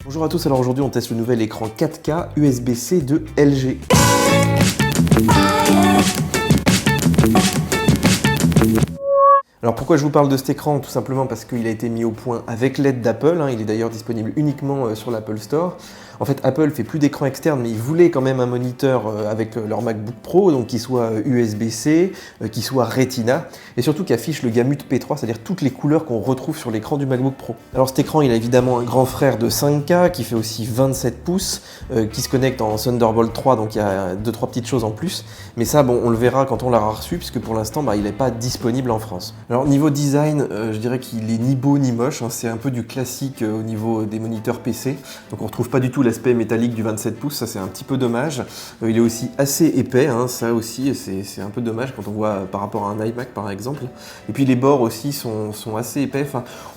Bonjour à tous, alors aujourd'hui on teste le nouvel écran 4K USB-C de LG. Alors pourquoi je vous parle de cet écran? Tout simplement parce qu'il a été mis au point avec l'aide d'Apple, il est d'ailleurs disponible uniquement sur l'Apple Store. En fait, Apple fait plus d'écran externe, mais ils voulaient quand même un moniteur avec leur MacBook Pro, donc qui soit USB-C, qui soit Retina, et surtout qui affiche le gamut P3, c'est-à-dire toutes les couleurs qu'on retrouve sur l'écran du MacBook Pro. Alors cet écran, il a évidemment un grand frère de 5K, qui fait aussi 27 pouces, qui se connecte en Thunderbolt 3, donc il y a 2-3 petites choses en plus, mais ça, bon, on le verra quand on l'aura reçu, puisque pour l'instant, il n'est pas disponible en France. Alors niveau design, je dirais qu'il est ni beau ni moche, c'est un peu du classique au niveau des moniteurs PC, donc on retrouve pas du tout l'aspect métallique du 27 pouces, ça c'est un petit peu dommage. Il est aussi assez épais, ça aussi c'est un peu dommage quand on voit par rapport à un iMac par exemple. Et puis les bords aussi sont assez épais,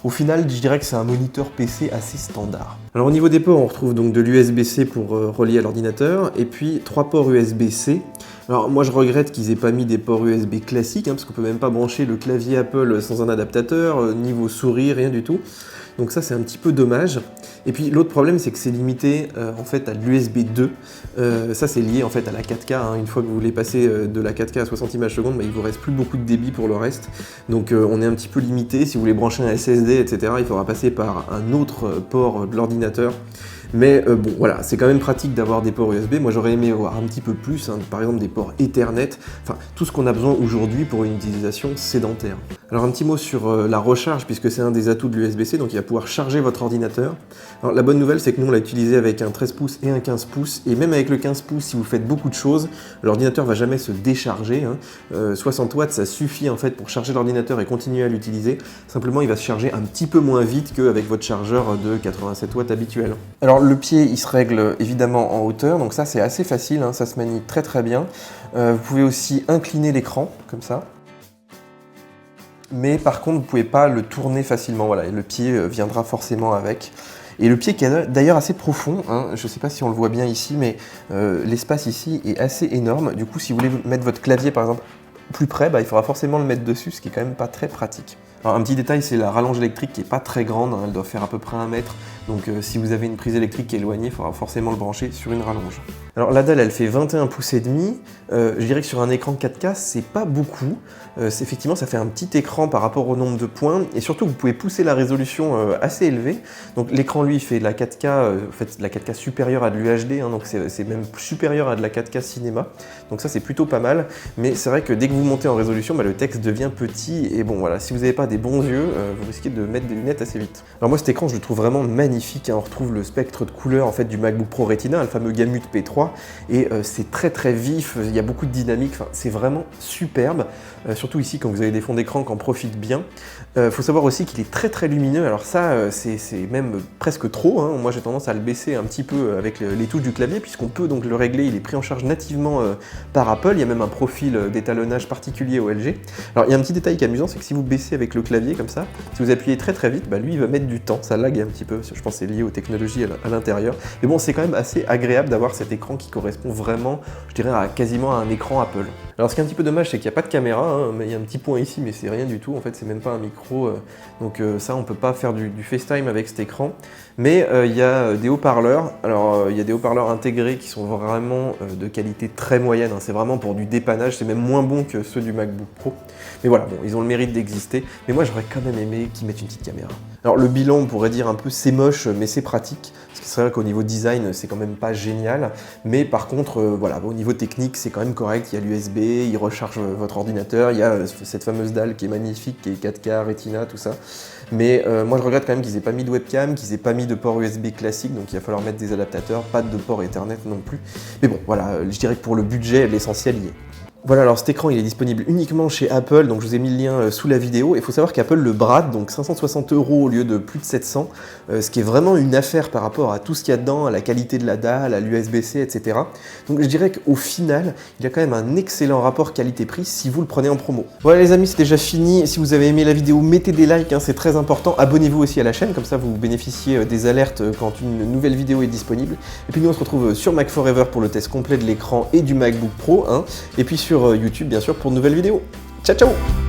au final je dirais que c'est un moniteur PC assez standard. Alors au niveau des ports, on retrouve donc de l'USB-C pour relier à l'ordinateur, et puis 3 ports USB-C. Alors moi je regrette qu'ils aient pas mis des ports USB classiques, parce qu'on peut même pas brancher le clavier Apple sans un adaptateur, niveau souris, rien du tout. Donc ça c'est un petit peu dommage. Et puis l'autre problème c'est que c'est limité en fait à l'USB 2. Ça c'est lié en fait à la 4K. Une fois que vous voulez passer de la 4K à 60 images secondes, il vous reste plus beaucoup de débit pour le reste. Donc on est un petit peu limité. Si vous voulez brancher un SSD, etc., il faudra passer par un autre port de l'ordinateur. Mais bon voilà, c'est quand même pratique d'avoir des ports USB. Moi j'aurais aimé avoir un petit peu plus, par exemple des ports Ethernet, tout ce qu'on a besoin aujourd'hui pour une utilisation sédentaire. Alors un petit mot sur la recharge, puisque c'est un des atouts de l'USB-C, donc il va pouvoir charger votre ordinateur. Alors la bonne nouvelle c'est que nous on l'a utilisé avec un 13 pouces et un 15 pouces, et même avec le 15 pouces, si vous faites beaucoup de choses, l'ordinateur va jamais se décharger. 60 watts ça suffit en fait pour charger l'ordinateur et continuer à l'utiliser. Simplement il va se charger un petit peu moins vite qu'avec votre chargeur de 87 watts habituel. Alors le pied il se règle évidemment en hauteur, donc ça c'est assez facile, ça se manie très très bien. Vous pouvez aussi incliner l'écran comme ça. Mais par contre, vous ne pouvez pas le tourner facilement, voilà, et le pied viendra forcément avec. Et le pied qui est d'ailleurs assez profond, je ne sais pas si on le voit bien ici, mais l'espace ici est assez énorme. Du coup, si vous voulez mettre votre clavier par exemple plus près, il faudra forcément le mettre dessus, ce qui est quand même pas très pratique. Alors un petit détail, c'est la rallonge électrique qui n'est pas très grande, elle doit faire à peu près 1 mètre, donc si vous avez une prise électrique qui est éloignée, il faudra forcément le brancher sur une rallonge. Alors la dalle elle fait 21 pouces et demi, je dirais que sur un écran 4K c'est pas beaucoup, effectivement ça fait un petit écran par rapport au nombre de points, et surtout vous pouvez pousser la résolution assez élevée, donc l'écran lui fait de la 4K, en fait de la 4K supérieure à de l'UHD, donc c'est même supérieur à de la 4K cinéma, donc ça c'est plutôt pas mal, mais c'est vrai que dès que vous montez en résolution, le texte devient petit, et bon voilà, si vous n'avez pas des bons yeux, vous risquez de mettre des lunettes assez vite. Alors moi cet écran je le trouve vraiment magnifique, on retrouve le spectre de couleurs en fait du MacBook Pro Retina, le fameux gamut P3, et c'est très très vif, il y a beaucoup de dynamique, c'est vraiment superbe, surtout ici quand vous avez des fonds d'écran qui en profitent bien. Faut savoir aussi qu'il est très très lumineux, alors ça c'est même presque trop, moi j'ai tendance à le baisser un petit peu avec les touches du clavier, puisqu'on peut donc le régler, il est pris en charge nativement par Apple, il y a même un profil d'étalonnage particulier au LG. Alors il y a un petit détail qui est amusant, c'est que si vous baissez avec le clavier comme ça, si vous appuyez très très vite, lui il va mettre du temps, ça lag un petit peu, je pense que c'est lié aux technologies à l'intérieur, mais bon c'est quand même assez agréable d'avoir cet écran qui correspond vraiment, je dirais, quasiment à un écran Apple. Alors ce qui est un petit peu dommage, c'est qu'il n'y a pas de caméra, mais il y a un petit point ici, mais c'est rien du tout, en fait c'est même pas un micro, donc ça on peut pas faire du FaceTime avec cet écran, mais il y a des haut-parleurs, alors il y a des haut-parleurs intégrés qui sont vraiment de qualité très moyenne, c'est vraiment pour du dépannage, c'est même moins bon que ceux du MacBook Pro, mais voilà, bon, ils ont le mérite d'exister, mais moi j'aurais quand même aimé qu'ils mettent une petite caméra. Alors le bilan, on pourrait dire un peu c'est moche, mais c'est pratique, parce que c'est vrai qu'au niveau design c'est quand même pas génial, mais par contre voilà, au niveau technique c'est quand même correct, il y a l'USB, il recharge votre ordinateur, il y a cette fameuse dalle qui est magnifique, qui est 4K, Retina, tout ça, mais moi je regrette quand même qu'ils aient pas mis de webcam, qu'ils aient pas mis de port USB classique, donc il va falloir mettre des adaptateurs, pas de port Ethernet non plus, mais bon voilà, je dirais que pour le budget l'essentiel y est. Voilà, alors cet écran il est disponible uniquement chez Apple, donc je vous ai mis le lien sous la vidéo. Il faut savoir qu'Apple le brade, donc 560 € au lieu de plus de 700, ce qui est vraiment une affaire par rapport à tout ce qu'il y a dedans, à la qualité de la dalle, à l'USB-C, etc. Donc je dirais qu'au final, il y a quand même un excellent rapport qualité-prix si vous le prenez en promo. Voilà les amis, c'est déjà fini. Si vous avez aimé la vidéo, mettez des likes, c'est très important. Abonnez-vous aussi à la chaîne, comme ça vous bénéficiez des alertes quand une nouvelle vidéo est disponible. Et puis nous on se retrouve sur Mac Forever pour le test complet de l'écran et du MacBook Pro, et puis sur YouTube bien sûr pour de nouvelles vidéos. Ciao ciao!